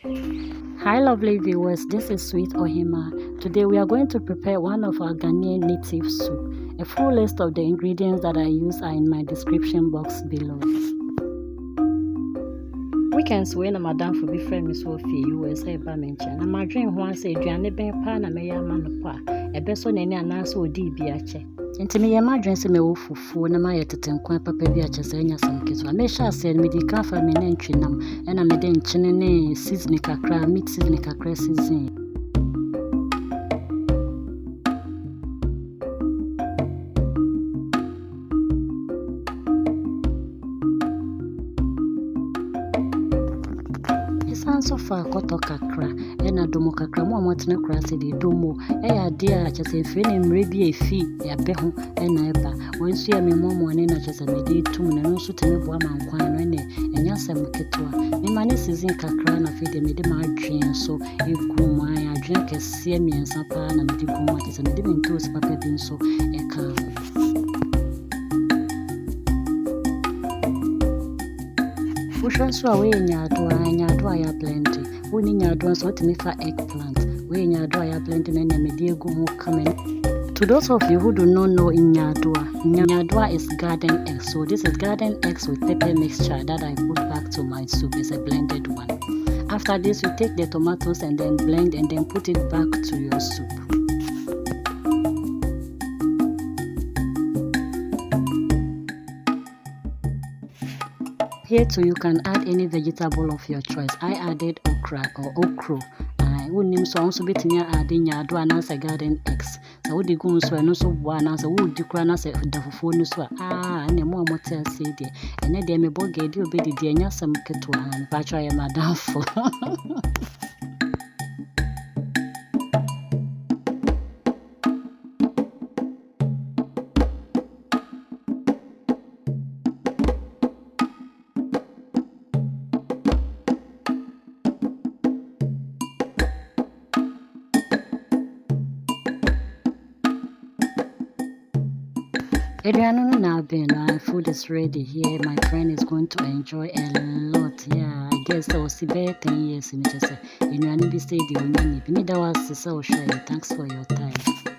Hi lovely viewers, this is Sweet Ohemaa. Today we are going to prepare one of our Ghanaian native soup. A full list of the ingredients that I use are in my description box below. Weekends when Madam for be friend so fi USA ba mention. Na my dream one say aduane ben pa na me ya ma no pa. Ebe so nani anaso odi bi ache. Nti me ya madwen se me wo fufu na ma yetetenkwan papa bi ache se nya sam keso. Me sha se me di kan fa me na ntwenam e na me de nkyene ne season kakra meat season kakra season. So far koto kakra ena domo kakra mo amotene kra se de domo ya de a chese fe ne mre bi efi ya be ho ena eba wonsu ya me momo ne na chese me de tum na no so teme bo amankwan no ne enya sem ketwa me mane season kakra na fe de me de ma adwen so egu mo ya adwen kese miensa pa na me de gu mo chese me de mento se papa bi so e ka so we nyadwa ya blend. We nyadwa so to make eggplant. We nyadwa ya blend na nyamedi egu ho kamen. To those of you who do not know nyadwa is garden eggs. So this is garden eggs with pepper mixture that I put back to my soup. It's a blended one. After this, you take the tomatoes and then blend and then put it back to your soup. Here too, you can add any vegetable of your choice. I added okro. I would name so also bit near adding nyadwa and as a garden eggs. So would you go so no so one as a wood you crown as a phone so and a more motel say there. And then they may both get you be the dear some ketwa and patch I am madam for. Our food is ready here. My friend is going to enjoy a lot. Yeah, I guess I will see better 10 years in it. You know, I need to stay the only. Thanks for your time.